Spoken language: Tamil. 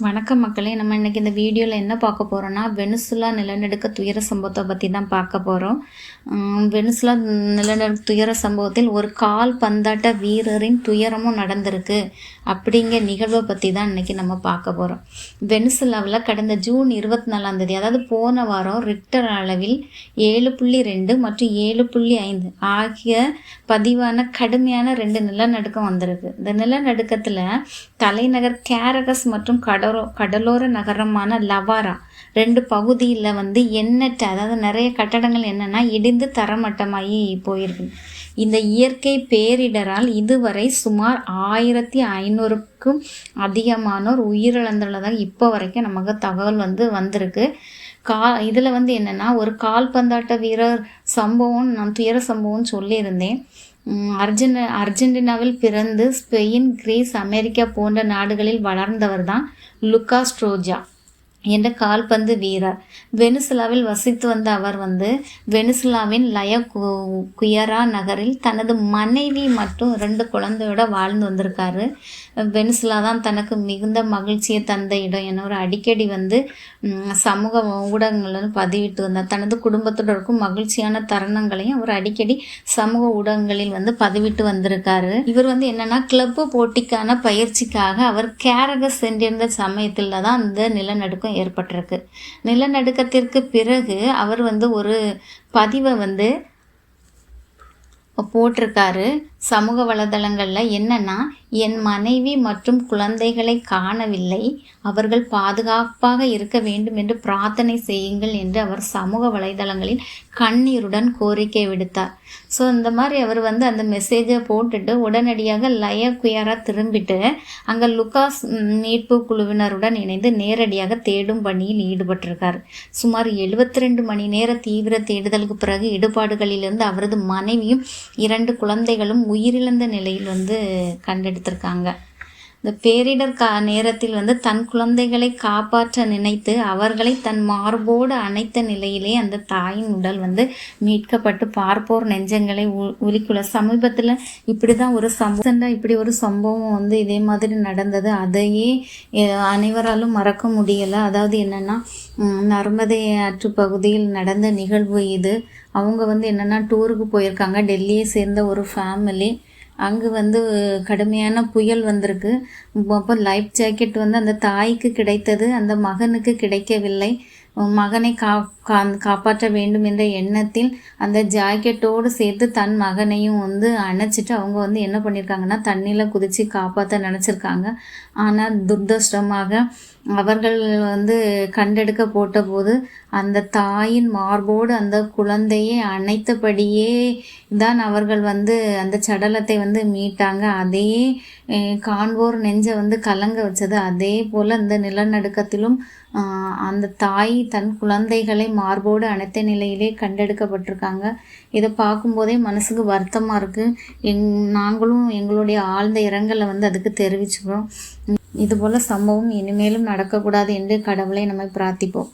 வணக்கம் மக்களே. நம்ம இன்றைக்கி இந்த வீடியோவில் என்ன பார்க்க போகிறோன்னா, வெனிசுலா நிலநடுக்க துயர சம்பவத்தை பற்றி தான் பார்க்க போகிறோம். வெனிசுலா நிலநடுக்க துயர சம்பவத்தில் ஒரு கால் பந்தாட்ட வீரரின் துயரமும் நடந்திருக்கு அப்படிங்கிற நிகழ்வை பற்றி தான் இன்றைக்கி நம்ம பார்க்க போகிறோம். வெனிசுலாவில் கடந்த ஜூன் 24 அதாவது போன வாரம் ரிக்டர் அளவில் 7.2 மற்றும் 7.5 ஆகிய பதிவான கடுமையான 2 நிலநடுக்கம் வந்திருக்கு. இந்த நிலநடுக்கத்தில் தலைநகர் கேரகஸ் மற்றும் கடலோர நகரமான லவாரா 2 பகுதியில் எண்ணற்ற, அதாவது நிறைய கட்டடங்கள் என்னென்னா இடிந்து தரமட்டமாகி போயிருக்கு. இந்த இயற்கை பேரிடரால் இதுவரை சுமார் 1500க்கும் அதிகமானோர் உயிரிழந்துள்ளதாக இப்போ வரைக்கும் நமக்கு தகவல் வந்திருக்கு. இதில் என்னென்னா ஒரு கால்பந்தாட்ட வீரர் சம்பவம், நான் துயர சம்பவம்னு சொல்லியிருந்தேன். அர்ஜென்டினாவில் பிறந்து ஸ்பெயின், கிரீஸ், அமெரிக்கா போன்ற நாடுகளில் வளர்ந்தவர் தான் லுகாஸ் ட்ரோஜா என்ற கால்பந்து வீரர். வெனிசுலாவில் வசித்து வந்த அவர் வெனிசுலாவின் குயரா நகரில் தனது மனைவி மற்றும் 2 குழந்தையோட வாழ்ந்து வந்திருக்காரு. வெனிசுலா தான் தனக்கு மிகுந்த மகிழ்ச்சியை தந்த இடம் என ஒரு அடிக்கடி சமூக ஊடகங்கள் பதிவிட்டு வந்தார். தனது குடும்பத்தோட இருக்கும் மகிழ்ச்சியான தருணங்களையும் அவர் அடிக்கடி சமூக ஊடகங்களில் பதிவிட்டு வந்திருக்காரு. இவர் என்னன்னா கிளப்பு போட்டிக்கான பயிற்சிக்காக அவர் கேரகஸ் சென்றிருந்த சமயத்தில் தான் அந்த நிலநடுக்கம் ஏற்பட்டிருக்கு. நிலநடுக்கத்திற்கு பிறகு அவர் ஒரு பதிவை போட்டிருக்காரு சமூக வலைதளங்களில். என்னன்னா, என் மனைவி மற்றும் குழந்தைகளை காணவில்லை, அவர்கள் பாதுகாப்பாக இருக்க வேண்டும் என்று பிரார்த்தனை செய்யுங்கள் என்று அவர் சமூக வலைதளங்களில் கண்ணீருடன் கோரிக்கை விடுத்தார். ஸோ இந்த மாதிரி அவர் அந்த மெசேஜை போட்டுட்டு உடனடியாக குயரா திரும்பிட்டு அங்கே லுகாஸ் மீட்பு குழுவினருடன் இணைந்து நேரடியாக தேடும் பணியில் ஈடுபட்டிருக்கார். சுமார் 72 மணி நேர தீவிர தேடுதலுக்கு பிறகு இடுபாடுகளிலிருந்து அவரது மனைவியும் 2 குழந்தைகளும் உயிரிழந்த நிலையில் கண்டெடுத்திருக்காங்க. இந்த பேரிடர் நேரத்தில் தன் குழந்தைகளை காப்பாற்ற நினைத்து அவர்களை தன் மார்போடு அணைத்த நிலையிலே அந்த தாயின் உடல் மீட்கப்பட்டு பார்ப்போர் நெஞ்சங்களை உலுக்குள்ள. சமீபத்தில் இப்படி தான் ஒரு சம்பவம் இதே மாதிரி நடந்தது. அதையே அனைவராலும் மறக்க முடியலை. அதாவது என்னென்னா, நர்மதை ஆற்று பகுதியில் நடந்த நிகழ்வு இது. அவங்க என்னென்னா டூருக்கு போயிருக்காங்க. டெல்லியை சேர்ந்த ஒரு ஃபேமிலி. அங்கே கடுமையான புயல் வந்திருக்கு. அப்போ லைஃப் ஜாக்கெட் அந்த தாய்க்கு கிடைத்தது, அந்த மகனுக்கு கிடைக்கவில்லை. மகனை காப்பாற்ற வேண்டும் என்ற எண்ணத்தில் அந்த ஜாக்கெட்டோடு சேர்த்து தன் மகனையும் அணைச்சிட்டு அவங்க என்ன பண்ணியிருக்காங்கன்னா தண்ணியில் குதித்து காப்பாற்ற நினச்சிருக்காங்க. ஆனால் துர்தஷ்டமாக அவர்கள் கண்டெடுக்க போட்டபோது அந்த தாயின் மார்போடு அந்த குழந்தையை அணைத்தபடியே தான் அவர்கள் அந்த சடலத்தை மீட்டாங்க. அதே காண்போர் நெஞ்சை கலங்க வச்சது. அதே போல் அந்த நிலநடுக்கத்திலும் அந்த தாய் தன் குழந்தைகளை மார்போடு அணைத்த நிலையிலே கண்டெடுக்கப்பட்டிருக்காங்க. இதை பார்க்கும்போதே மனசுக்கு வருத்தமாக இருக்குது. நாங்களும் எங்களுடைய ஆழ்ந்த இரங்கலை அதுக்கு தெரிவிச்சுக்கிறோம். இதுபோல் சம்பவம் இனிமேலும் நடக்கக்கூடாது என்று கடவுளை நம்ம பிரார்த்திப்போம்.